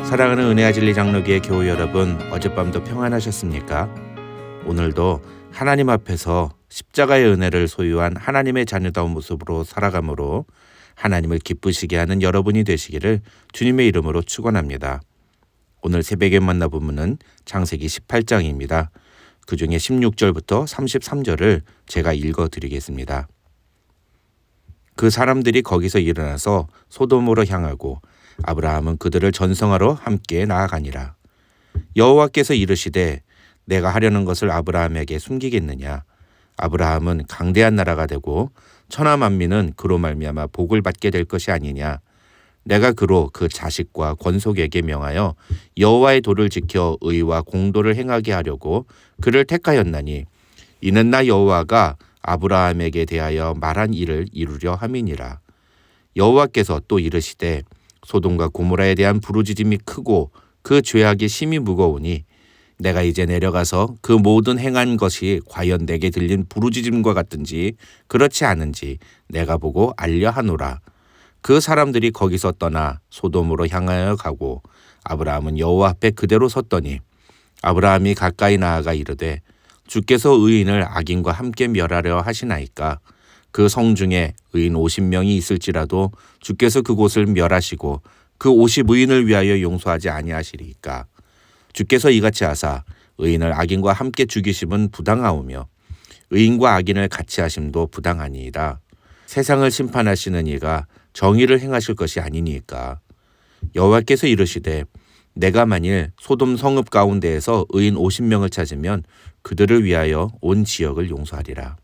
사랑하는 은혜와 진리 장로교회 교우 여러분, 어젯밤도 평안하셨습니까? 오늘도 하나님 앞에서 십자가의 은혜를 소유한 하나님의 자녀다운 모습으로 살아감으로 하나님을 기쁘시게 하는 여러분이 되시기를 주님의 이름으로 축원합니다. 오늘 새벽에 만나 본문은 창세기 18장입니다. 그 중에 16절부터 33절을 제가 읽어드리겠습니다. 그 사람들이 거기서 일어나서 소돔으로 향하고 아브라함은 그들을 전성하러 함께 나아가니라. 여호와께서 이르시되 내가 하려는 것을 아브라함에게 숨기겠느냐. 아브라함은 강대한 나라가 되고 천하 만민은 그로 말미암아 복을 받게 될 것이 아니냐. 내가 그로 그 자식과 권속에게 명하여 여호와의 도를 지켜 의와 공도를 행하게 하려고 그를 택하였나니 이는 나 여호와가 아브라함에게 대하여 말한 일을 이루려 함이니라. 여호와께서 또 이르시되 소돔과 고모라에 대한 부르짖음이 크고 그 죄악이 심히 무거우니 내가 이제 내려가서 그 모든 행한 것이 과연 내게 들린 부르짖음과 같은지 그렇지 않은지 내가 보고 알려 하노라. 그 사람들이 거기서 떠나 소돔으로 향하여 가고 아브라함은 여호와 앞에 그대로 섰더니 아브라함이 가까이 나아가 이르되 주께서 의인을 악인과 함께 멸하려 하시나이까. 그 성 중에 의인 50명이 있을지라도 주께서 그곳을 멸하시고 그 50의인을 위하여 용서하지 아니하시리이까. 주께서 이같이 하사 의인을 악인과 함께 죽이심은 부당하오며 의인과 악인을 같이 하심도 부당하니이다. 세상을 심판하시는 이가 정의를 행하실 것이 아니니까. 여호와께서 이르시되 내가 만일 소돔 성읍 가운데에서 의인 50명을 찾으면 그들을 위하여 온 지역을 용서하리라.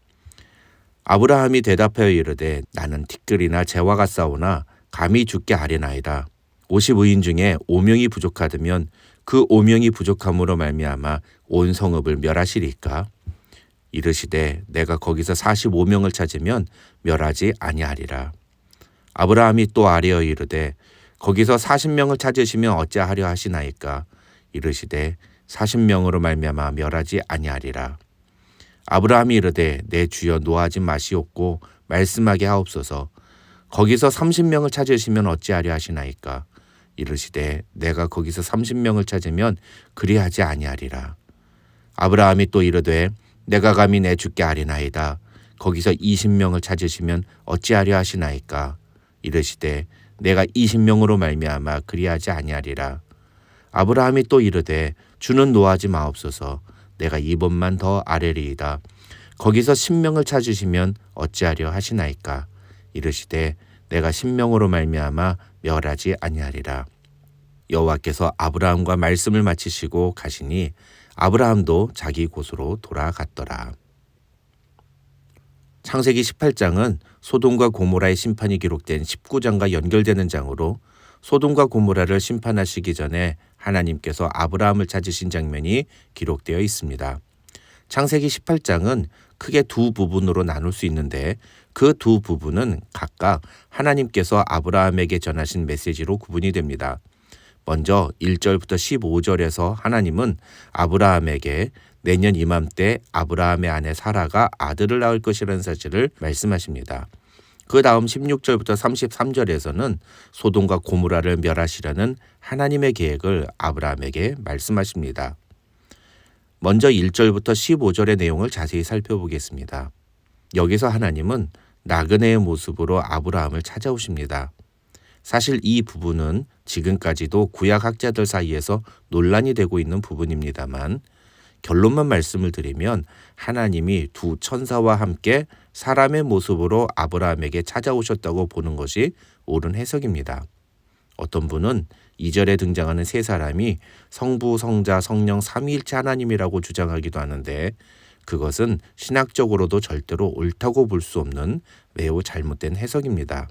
아브라함이 대답하여 이르되 나는 티끌이나 재와 같사오나 감히 주께 아뢰나이다. 50의인 중에 5명이 부족하다면 그 5명이 부족함으로 말미암아 온 성읍을 멸하시리까. 이르시되 내가 거기서 45명을 찾으면 멸하지 아니하리라. 아브라함이 또 아뢰어 이르되 거기서 40명을 찾으시면 어찌하려 하시나이까. 이르시되 40명으로 말미암아 멸하지 아니하리라. 아브라함이 이르되 내 주여 노하지 마시옵고 말씀하게 하옵소서. 거기서 30명을 찾으시면 어찌하려 하시나이까. 이르시되 내가 거기서 30명을 찾으면 그리하지 아니하리라. 아브라함이 또 이르되 내가 감히 내 주께 아뢰나이다. 거기서 20명을 찾으시면 어찌하려 하시나이까. 이르시되 내가 20명으로 말미암아 그리하지 아니하리라. 아브라함이 또 이르되 주는 노하지 마옵소서. 내가 이번만 더 아뢰리이다. 거기서 10명을 찾으시면 어찌하려 하시나이까. 이르시되 내가 10명으로 말미암아 멸하지 아니하리라. 여호와께서 아브라함과 말씀을 마치시고 가시니 아브라함도 자기 곳으로 돌아갔더라. 창세기 18장은 소돔과 고모라의 심판이 기록된 19장과 연결되는 장으로 소돔과 고모라를 심판하시기 전에 하나님께서 아브라함을 찾으신 장면이 기록되어 있습니다. 창세기 18장은 크게 두 부분으로 나눌 수 있는데 그 두 부분은 각각 하나님께서 아브라함에게 전하신 메시지로 구분이 됩니다. 먼저 1절부터 15절에서 하나님은 아브라함에게 내년 이맘때 아브라함의 아내 사라가 아들을 낳을 것이라는 사실을 말씀하십니다. 그 다음 16절부터 33절에서는 소돔과 고모라를 멸하시려는 하나님의 계획을 아브라함에게 말씀하십니다. 먼저 1절부터 15절의 내용을 자세히 살펴보겠습니다. 여기서 하나님은 나그네의 모습으로 아브라함을 찾아오십니다. 사실 이 부분은 지금까지도 구약학자들 사이에서 논란이 되고 있는 부분입니다만 결론만 말씀을 드리면 하나님이 두 천사와 함께 사람의 모습으로 아브라함에게 찾아오셨다고 보는 것이 옳은 해석입니다. 어떤 분은 2절에 등장하는 세 사람이 성부, 성자, 성령 삼위일체 하나님이라고 주장하기도 하는데 그것은 신학적으로도 절대로 옳다고 볼 수 없는 매우 잘못된 해석입니다.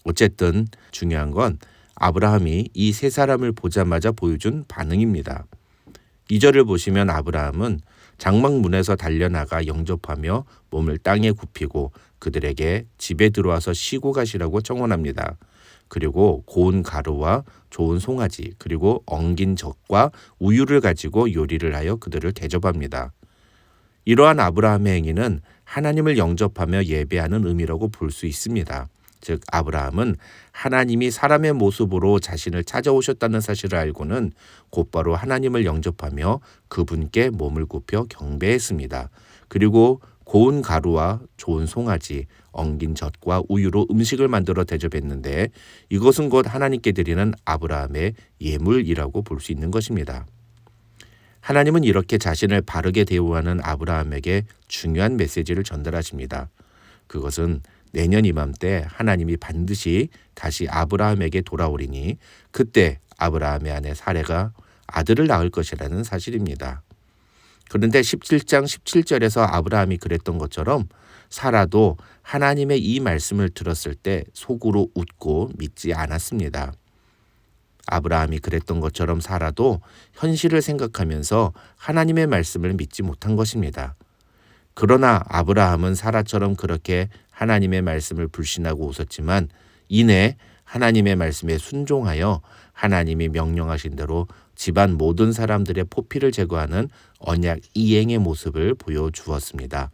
어쨌든 중요한 건 아브라함이 이 세 사람을 보자마자 보여준 반응입니다. 2절을 보시면 아브라함은 장막문에서 달려나가 영접하며 몸을 땅에 굽히고 그들에게 집에 들어와서 쉬고 가시라고 청원합니다. 그리고 고운 가루와 좋은 송아지 그리고 엉긴 젖과 우유를 가지고 요리를 하여 그들을 대접합니다. 이러한 아브라함의 행위는 하나님을 영접하며 예배하는 의미라고 볼 수 있습니다. 즉 아브라함은 하나님이 사람의 모습으로 자신을 찾아오셨다는 사실을 알고는 곧바로 하나님을 영접하며 그분께 몸을 굽혀 경배했습니다. 그리고 고운 가루와 좋은 송아지, 엉긴 젖과 우유로 음식을 만들어 대접했는데 이것은 곧 하나님께 드리는 아브라함의 예물이라고 볼 수 있는 것입니다. 하나님은 이렇게 자신을 바르게 대우하는 아브라함에게 중요한 메시지를 전달하십니다. 그것은 내년 이맘때 하나님이 반드시 다시 아브라함에게 돌아오리니 그때 아브라함의 아내 사레가 아들을 낳을 것이라는 사실입니다. 그런데 17장 17절에서 아브라함이 그랬던 것처럼 사라도 하나님의 이 말씀을 들었을 때 속으로 웃고 믿지 않았습니다. 아브라함이 그랬던 것처럼 사라도 현실을 생각하면서 하나님의 말씀을 믿지 못한 것입니다. 그러나 아브라함은 사라처럼 그렇게 하나님의 말씀을 불신하고 웃었지만 이내 하나님의 말씀에 순종하여 하나님이 명령하신 대로 집안 모든 사람들의 포피를 제거하는 언약 이행의 모습을 보여주었습니다.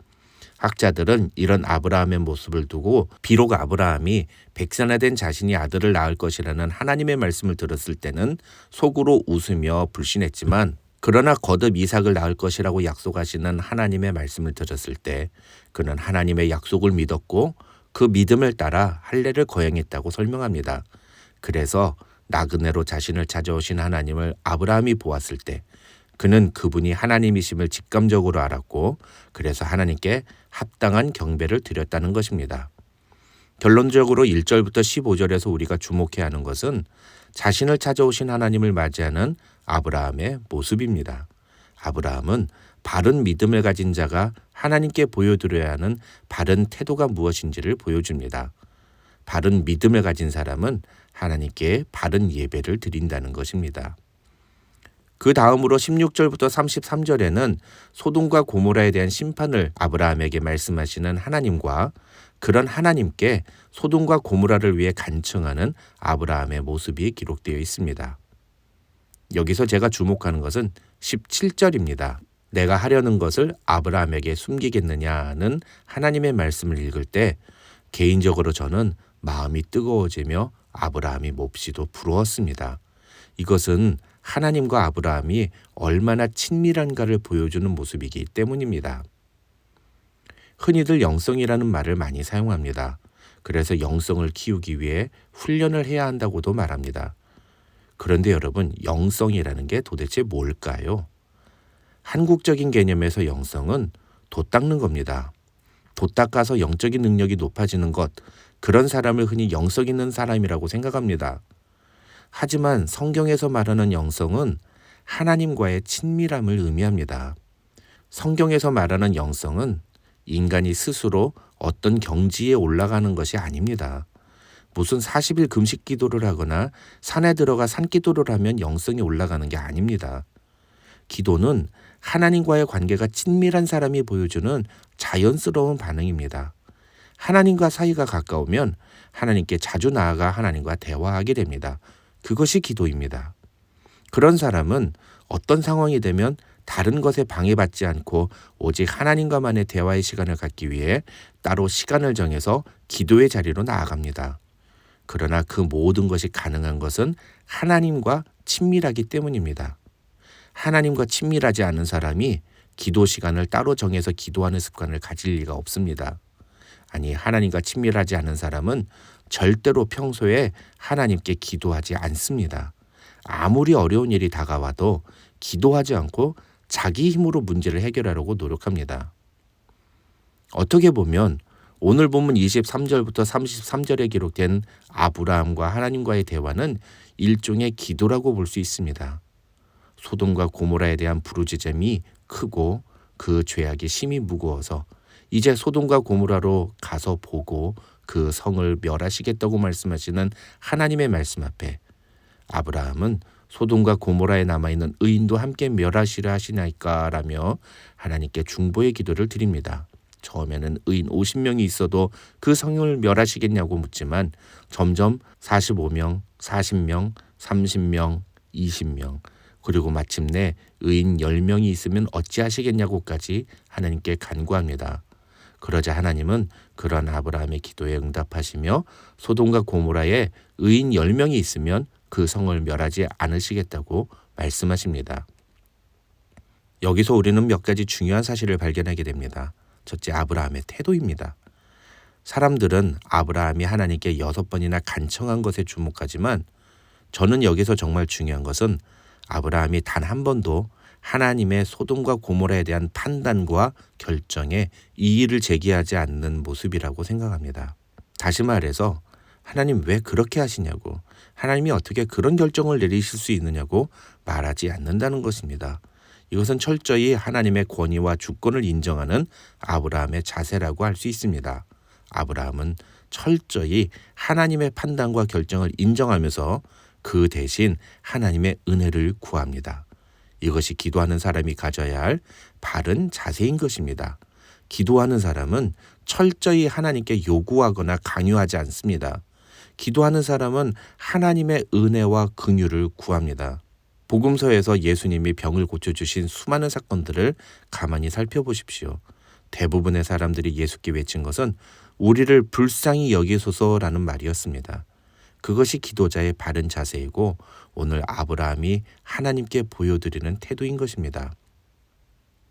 학자들은 이런 아브라함의 모습을 두고 비록 아브라함이 백선화된 자신이 아들을 낳을 것이라는 하나님의 말씀을 들었을 때는 속으로 웃으며 불신했지만 그러나 거듭 이삭을 낳을 것이라고 약속하시는 하나님의 말씀을 들었을 때 그는 하나님의 약속을 믿었고 그 믿음을 따라 할례를 거행했다고 설명합니다. 그래서 나그네로 자신을 찾아오신 하나님을 아브라함이 보았을 때 그는 그분이 하나님이심을 직감적으로 알았고 그래서 하나님께 합당한 경배를 드렸다는 것입니다. 결론적으로 1절부터 15절에서 우리가 주목해야 하는 것은 자신을 찾아오신 하나님을 맞이하는 아브라함의 모습입니다. 아브라함은 바른 믿음을 가진 자가 하나님께 보여드려야 하는 바른 태도가 무엇인지를 보여줍니다. 바른 믿음을 가진 사람은 하나님께 바른 예배를 드린다는 것입니다. 그 다음으로 16절부터 33절에는 소돔과 고모라에 대한 심판을 아브라함에게 말씀하시는 하나님과 그런 하나님께 소돔과 고모라를 위해 간청하는 아브라함의 모습이 기록되어 있습니다. 여기서 제가 주목하는 것은 17절입니다. 내가 하려는 것을 아브라함에게 숨기겠느냐는 하나님의 말씀을 읽을 때 개인적으로 저는 마음이 뜨거워지며 아브라함이 몹시도 부러웠습니다. 이것은 하나님과 아브라함이 얼마나 친밀한가를 보여주는 모습이기 때문입니다. 흔히들 영성이라는 말을 많이 사용합니다. 그래서 영성을 키우기 위해 훈련을 해야 한다고도 말합니다. 그런데 여러분, 영성이라는 게 도대체 뭘까요? 한국적인 개념에서 영성은 돛 닦는 겁니다. 돛 닦아서 영적인 능력이 높아지는 것, 그런 사람을 흔히 영성 있는 사람이라고 생각합니다. 하지만 성경에서 말하는 영성은 하나님과의 친밀함을 의미합니다. 성경에서 말하는 영성은 인간이 스스로 어떤 경지에 올라가는 것이 아닙니다. 무슨 40일 금식 기도를 하거나 산에 들어가 산기도를 하면 영성이 올라가는 게 아닙니다. 기도는 하나님과의 관계가 친밀한 사람이 보여주는 자연스러운 반응입니다. 하나님과 사이가 가까우면 하나님께 자주 나아가 하나님과 대화하게 됩니다. 그것이 기도입니다. 그런 사람은 어떤 상황이 되면 다른 것에 방해받지 않고 오직 하나님과만의 대화의 시간을 갖기 위해 따로 시간을 정해서 기도의 자리로 나아갑니다. 그러나 그 모든 것이 가능한 것은 하나님과 친밀하기 때문입니다. 하나님과 친밀하지 않은 사람이 기도 시간을 따로 정해서 기도하는 습관을 가질 리가 없습니다. 아니, 하나님과 친밀하지 않은 사람은 절대로 평소에 하나님께 기도하지 않습니다. 아무리 어려운 일이 다가와도 기도하지 않고 자기 힘으로 문제를 해결하려고 노력합니다. 어떻게 보면 오늘 본문 23절부터 33절에 기록된 아브라함과 하나님과의 대화는 일종의 기도라고 볼 수 있습니다. 소돔과 고모라에 대한 부르짖음이 크고 그 죄악이 심히 무거워서 이제 소돔과 고모라로 가서 보고 그 성을 멸하시겠다고 말씀하시는 하나님의 말씀 앞에 아브라함은 소돔과 고모라에 남아있는 의인도 함께 멸하시려 하시나이까라며 하나님께 중보의 기도를 드립니다. 처음에는 의인 50명이 있어도 그 성을 멸하시겠냐고 묻지만 점점 45명, 40명, 30명, 20명 그리고 마침내 의인 10명이 있으면 어찌하시겠냐고까지 하나님께 간구합니다. 그러자 하나님은 그런 아브라함의 기도에 응답하시며 소돔과 고모라에 의인 10명이 있으면 그 성을 멸하지 않으시겠다고 말씀하십니다. 여기서 우리는 몇 가지 중요한 사실을 발견하게 됩니다. 첫째, 아브라함의 태도입니다. 사람들은 아브라함이 하나님께 6번이나 간청한 것에 주목하지만 저는 여기서 정말 중요한 것은 아브라함이 단 한 번도 하나님의 소돔과 고모라에 대한 판단과 결정에 이의를 제기하지 않는 모습이라고 생각합니다. 다시 말해서 하나님 왜 그렇게 하시냐고, 하나님이 어떻게 그런 결정을 내리실 수 있느냐고 말하지 않는다는 것입니다. 이것은 철저히 하나님의 권위와 주권을 인정하는 아브라함의 자세라고 할 수 있습니다. 아브라함은 철저히 하나님의 판단과 결정을 인정하면서 그 대신 하나님의 은혜를 구합니다. 이것이 기도하는 사람이 가져야 할 바른 자세인 것입니다. 기도하는 사람은 철저히 하나님께 요구하거나 강요하지 않습니다. 기도하는 사람은 하나님의 은혜와 긍휼을 구합니다. 복음서에서 예수님이 병을 고쳐주신 수많은 사건들을 가만히 살펴보십시오. 대부분의 사람들이 예수께 외친 것은 우리를 불쌍히 여기소서라는 말이었습니다. 그것이 기도자의 바른 자세이고 오늘 아브라함이 하나님께 보여드리는 태도인 것입니다.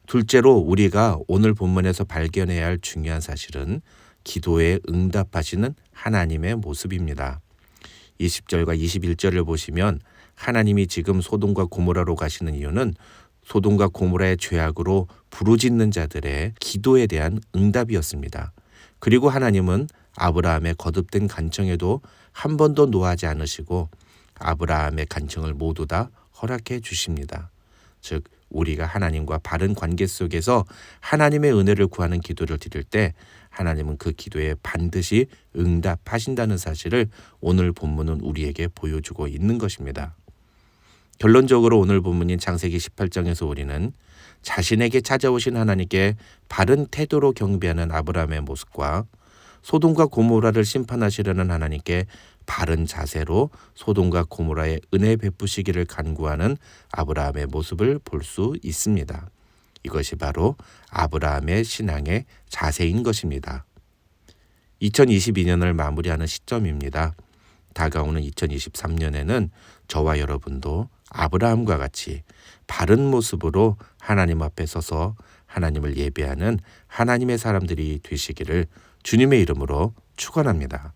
둘째로 우리가 오늘 본문에서 발견해야 할 중요한 사실은 기도에 응답하시는 하나님의 모습입니다. 20절과 21절을 보시면 하나님이 지금 소돔과 고모라로 가시는 이유는 소돔과 고모라의 죄악으로 부르짖는 자들의 기도에 대한 응답이었습니다. 그리고 하나님은 아브라함의 거듭된 간청에도 한 번도 노하지 않으시고 아브라함의 간청을 모두 다 허락해 주십니다. 즉 우리가 하나님과 바른 관계 속에서 하나님의 은혜를 구하는 기도를 드릴 때 하나님은 그 기도에 반드시 응답하신다는 사실을 오늘 본문은 우리에게 보여주고 있는 것입니다. 결론적으로 오늘 본문인 창세기 18장에서 우리는 자신에게 찾아오신 하나님께 바른 태도로 경배하는 아브라함의 모습과 소돔과 고모라를 심판하시려는 하나님께 바른 자세로 소돔과 고모라의 은혜 베푸시기를 간구하는 아브라함의 모습을 볼 수 있습니다. 이것이 바로 아브라함의 신앙의 자세인 것입니다. 2022년을 마무리하는 시점입니다. 다가오는 2023년에는 저와 여러분도 아브라함과 같이 바른 모습으로 하나님 앞에 서서 하나님을 예배하는 하나님의 사람들이 되시기를 주님의 이름으로 축원합니다.